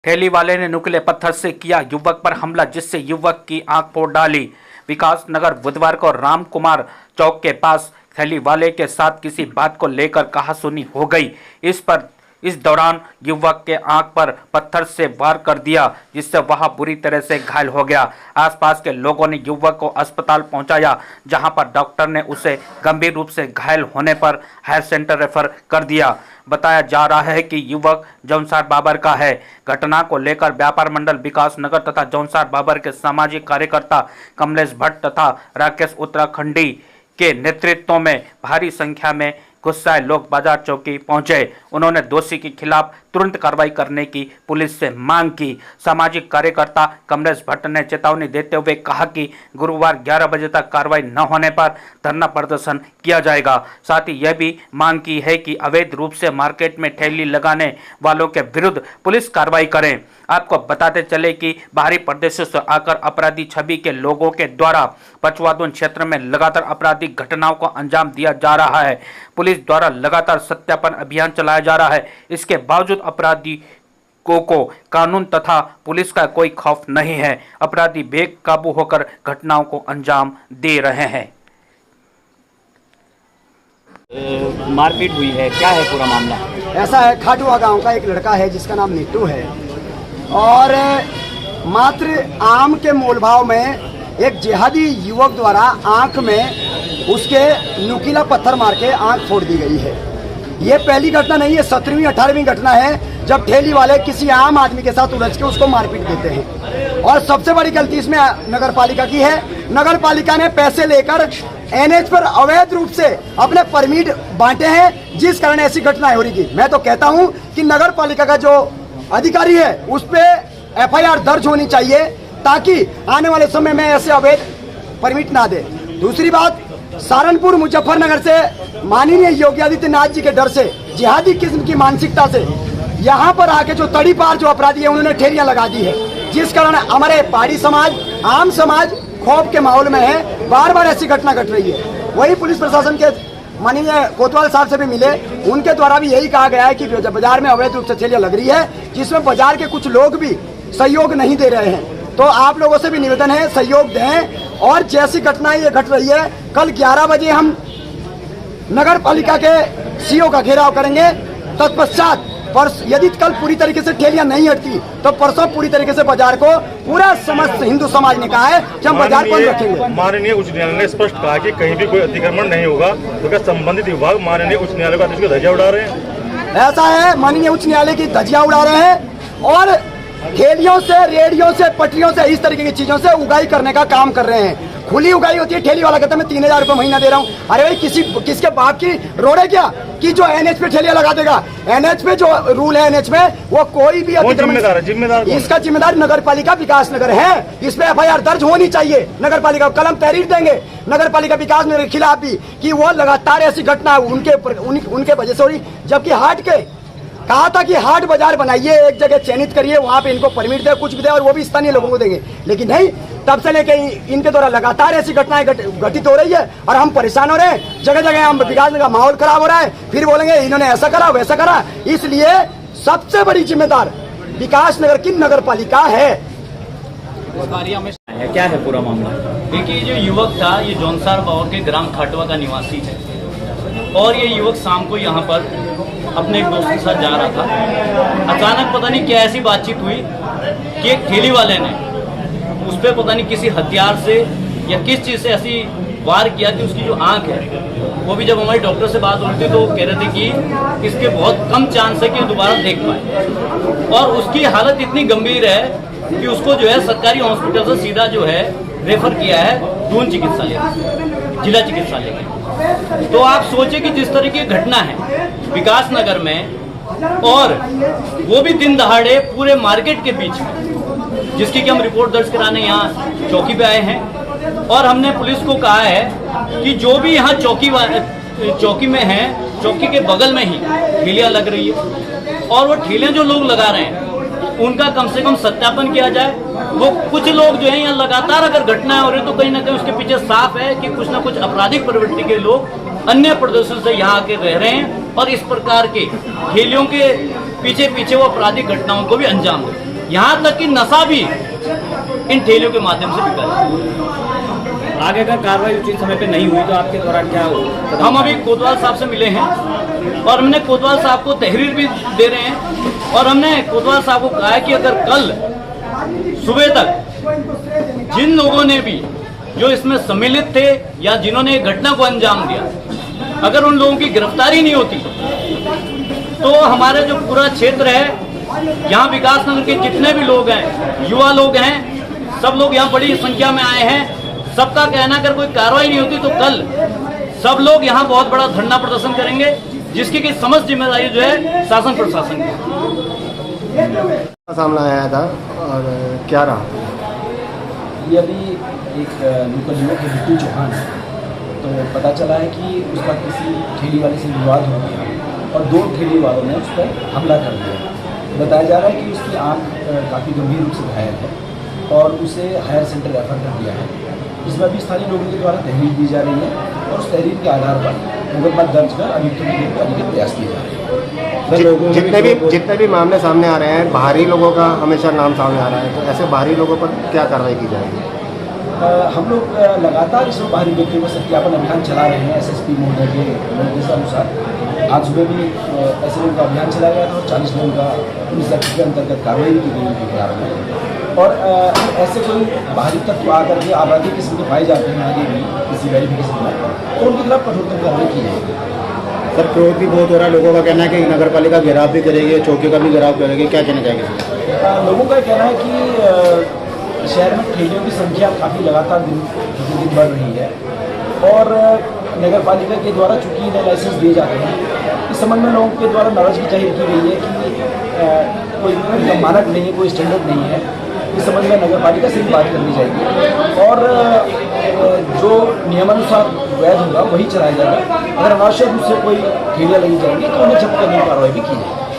ठेली वाले ने नुकीले पत्थर से किया युवक पर हमला, जिससे युवक की आंख फोड़ डाली। विकास नगर बुधवार को राम कुमार चौक के पास ठेली वाले के साथ किसी बात को लेकर कहासुनी हो गई। इस दौरान युवक के आंख पर पत्थर से वार कर दिया, जिससे वह बुरी तरह से घायल हो गया। आसपास के लोगों ने युवक को अस्पताल पहुंचाया, जहां पर डॉक्टर ने उसे गंभीर रूप से घायल होने पर हायर सेंटर रेफर कर दिया। बताया जा रहा है कि युवक जौनसार बाबर का है। घटना को लेकर व्यापार मंडल विकास नगर तथा जौनसार बाबर के सामाजिक कार्यकर्ता कमलेश भट्ट तथा राकेश उत्तराखंडी के नेतृत्व में भारी संख्या में गुस्साए लोग बाजार चौकी पहुंचे। उन्होंने दोषी के खिलाफ तुरंत कार्रवाई करने की पुलिस से मांग की। सामाजिक कार्यकर्ता कमलेश भट्ट ने चेतावनी देते हुए कहा कि गुरुवार 11 बजे तक कार्रवाई न होने पर धरना प्रदर्शन किया जाएगा। साथ ही यह भी मांग की है कि अवैध रूप से मार्केट में ठेली लगाने वालों के विरुद्ध पुलिस कार्रवाई करें। आपको बताते चले कि बाहरी प्रदेशों से आकर अपराधी छवि के लोगों के द्वारा पचवादुन क्षेत्र में लगातार आपराधिक घटनाओं को अंजाम दिया जा रहा है। पुलिस द्वारा लगातार सत्यापन अभियान चलाया जा रहा है। इसके बावजूद अपराधी को कानून तथा पुलिस का कोई खौफ नहीं है। अपराधी बेकाबू होकर घटनाओं को अंजाम दे रहे हैं। मारपीट हुई है, क्या है पूरा मामला? ऐसा है, खाटुआ गांव का एक लड़का है जिसका नाम नीटू है, और मात्र आम के मोलभाव में एक जिहादी युवक द्वारा आंख में उसके नुकीला पत्थर मार के आंख फोड़ दी गई है। ये पहली घटना नहीं है, 17वीं 18वीं घटना है जब ठेली वाले किसी आम आदमी के साथ उलझ के उसको मारपीट देते हैं। और सबसे बड़ी गलती इसमें नगर पालिका की है। नगर पालिका ने पैसे लेकर एनएच पर अवैध रूप से अपने परमिट बांटे हैं, जिस कारण ऐसी घटनाएं हो रही थी। मैं तो कहता हूं कि नगर पालिका का जो अधिकारी है उस पे एफआईआर दर्ज होनी चाहिए, ताकि आने वाले समय में ऐसे अवैध परमिट ना दे। दूसरी बात, सहारनपुर मुजफ्फरनगर से माननीय योगी आदित्यनाथ जी के डर से, जिहादी किस्म की मानसिकता से यहाँ पर आके जो तड़ी पार जो अपराधी है उन्होंने ठेलियां लगा दी है, जिस कारण हमारे पहाड़ी समाज, आम समाज खौफ के माहौल में है। बार बार ऐसी घटना घट रही है। वही पुलिस प्रशासन के माननीय कोतवाल साहब से भी मिले, उनके द्वारा भी यही कहा गया है कि बाजार में अवैध रूप से ठेलियां लग रही है, जिसमें बाजार के कुछ लोग भी सहयोग नहीं दे रहे हैं। तो आप लोगों से भी निवेदन है, सहयोग दें। और जैसी घटनाएं ये घट रही है, कल 11 बजे हम नगर पालिका के सीओ का घेराव करेंगे। तत्पश्चात यदि कल पूरी तरीके से ठेलियां नहीं हटती तो परसों पूरी तरीके से बाजार को पूरा समस्त हिंदू समाज ने कहा है कि हम बाजार बंद रखेंगे। माननीय उच्च न्यायालय ने स्पष्ट कहा कि कहीं भी कोई अतिक्रमण नहीं होगा, तो क्या संबंधित विभाग माननीय उच्च न्यायालय का आदेश को धज्जियां उड़ा रहे हैं? ऐसा है, माननीय उच्च न्यायालय की धज्जियां उड़ा रहे हैं और ठेलियों से, रेडियो से, पटरियों से, इस तरीके की चीजों से उगाई करने का काम कर रहे हैं। खुली उगाई होती है, ठेली वाला कहता है मैं 3000 रुपये महीना दे रहा हूँ। अरे भाई, किसके बाप की रोड है क्या कि जो एनएच पे ठेलियां लगा देगा? एनएच पे जो रूल है, एनएच में वो कोई भी जिम्मेदार इसका जिम्मेदार नगर पालिका विकास नगर है। इस पे एफआईआर दर्ज होनी चाहिए। नगर पालिका कलम तहरीर देंगे नगर पालिका विकास नगर के खिलाफ भी कि वो लगातार ऐसी घटना उनके वजह से हो रही। जबकि हाट के कहा था कि हाट बाजार बनाइए, एक जगह चयनित करिए, वहां पे इनको परमिट दे, कुछ भी दे, और वो भी स्थानीय लोगों को देंगे। लेकिन नहीं, तब से लेके इनके द्वारा लगातार ऐसी घटनाएं घटित हो रही है और हम परेशान हो रहे हैं। जगह जगह हम विकास का माहौल खराब हो रहा है, फिर बोलेंगे इन्होंने ऐसा करा वैसा करा। इसलिए सबसे बड़ी जिम्मेदार विकास नगर की नगर पालिका है। क्या है पूरा मामला? देखिए, जो युवक था ये जौनसार बाबर के ग्राम खाटवा का निवासी है, और ये युवक शाम को यहाँ पर अपने एक दोस्त के साथ जा रहा था। अचानक पता नहीं क्या ऐसी बातचीत हुई कि एक ठेली वाले ने उस पर पता नहीं किसी हथियार से या किस चीज़ से ऐसी वार किया कि उसकी जो आंख है, वो भी जब हमारे डॉक्टर से बात होती तो कह रहे थे कि इसके बहुत कम चांस है कि दोबारा देख पाए, और उसकी हालत इतनी गंभीर है कि उसको जो है सरकारी हॉस्पिटल से सीधा जो है रेफर किया है दून चिकित्सालय, जिला चिकित्सालय के। तो आप सोचिए कि जिस तरह की घटना है विकास नगर में, और वो भी दिन दहाड़े पूरे मार्केट के बीच में, जिसकी कि हम रिपोर्ट दर्ज कराने यहाँ चौकी पे आए हैं। और हमने पुलिस को कहा है कि जो भी यहाँ चौकी में है, चौकी के बगल में ही ठेलियाँ लग रही है, और वो ठेलियाँ जो लोग लगा रहे हैं उनका कम से कम सत्यापन किया जाए। वो कुछ लोग जो है यहाँ लगातार अगर घटनाएं हो रही तो कहीं ना कहीं उसके पीछे साफ है कि कुछ ना कुछ आपराधिक प्रवृत्ति के लोग अन्य प्रदेशों से यहाँ आके रह रहे हैं और इस प्रकार के ठेलियों के पीछे वो आपराधिक घटनाओं को भी अंजाम दें। यहाँ तक कि नशा भी इन ठेलियों के माध्यम से बिका है। आगे का कार्रवाई उचित समय पे नहीं हुई तो आपके द्वारा क्या हो? हम अभी कोतवाल साहब से मिले हैं और हमने कोतवाल साहब को तहरीर भी दे रहे हैं और हमने कोतवाल साहब को कहा है कि अगर कल सुबह तक जिन लोगों ने भी जो इसमें सम्मिलित थे या जिन्होंने घटना को अंजाम दिया, अगर उन लोगों की गिरफ्तारी नहीं होती तो हमारे जो पूरा क्षेत्र है, यहाँ विकास नगर के जितने भी लोग हैं, युवा लोग हैं, सब लोग यहाँ बड़ी संख्या में आए हैं। सबका कहना अगर कोई कार्रवाई नहीं होती तो कल सब लोग यहाँ बहुत बड़ा धरना प्रदर्शन करेंगे, जिसकी की समस्त जिम्मेदारी जो है शासन प्रशासन की। सामने आया था और क्या रहा? ये अभी एक लोकल युवक है बिट्टू चौहान, तो पता चला है कि उसका किसी ठेली वाले से विवाद हो गया और 2 ठेली वालों ने उस पर हमला कर दिया। बताया जा रहा है कि उसकी आंख काफ़ी गंभीर रूप से घायल है और उसे हायर सेंटर रेफर कर दिया है। इसमें अभी स्थानीय लोगों के द्वारा तहरीर दी जा रही है और उस तहरीर के आधार पर मुकदमा दर्ज कर अभियुक्तों की गिरफ्तारी के प्रयास किए जा रहे हैं। जितने भी मामले सामने आ रहे हैं, बाहरी लोगों का हमेशा नाम सामने आ रहा है, तो ऐसे बाहरी लोगों पर क्या कार्रवाई की जाएगी? हम लोग लगातार इसमें बाहरी व्यक्तियों का सत्यापन अभियान चला रहे हैं। SSP महोदय के निर्देशानुसार आज सुबह भी ऐसे लोगों का अभियान चलाया गया था और 40 लोगों का पुलिस एक्ट के अंतर्गत कार्रवाई भी की गई उनके खिलाफ में। और ऐसे कोई बाहरी तत्व आकर के आपराधिक किस्म के पाए जाते हैं आगे भी किसी वेरिफिकेशन में, तो उनके खिलाफ कठोरतम कार्रवाई की जाएगी। सर, क्रोध भी बहुत हो रहा है, लोगों का कहना है कि नगर पालिका घेराव भी करेगी, चौकी का भी घेराव करेगी, क्या कहना चाहेंगे? लोगों का कहना है कि शहर में ठेलियों की संख्या काफ़ी लगातार दिन प्रतिदिन बढ़ रही है और नगर पालिका के द्वारा चूंकि इन्हें लाइसेंस दिए जाते हैं, इस संबंध में लोगों के द्वारा नाराजगी जाहिर की गई है कि कोई मानक नहीं है, कोई स्टैंडर्ड नहीं है। इस संबंध में नगर पालिका से भी बात करनी जाएगी और जो नियमानुसार वैध होगा वही चलाया जाएगा। अगर अनावश्यक रूप से कोई ठेलियाँ लगी जाएंगी तो उन्हें जब्त करने की कार्रवाई भी की जाएगी।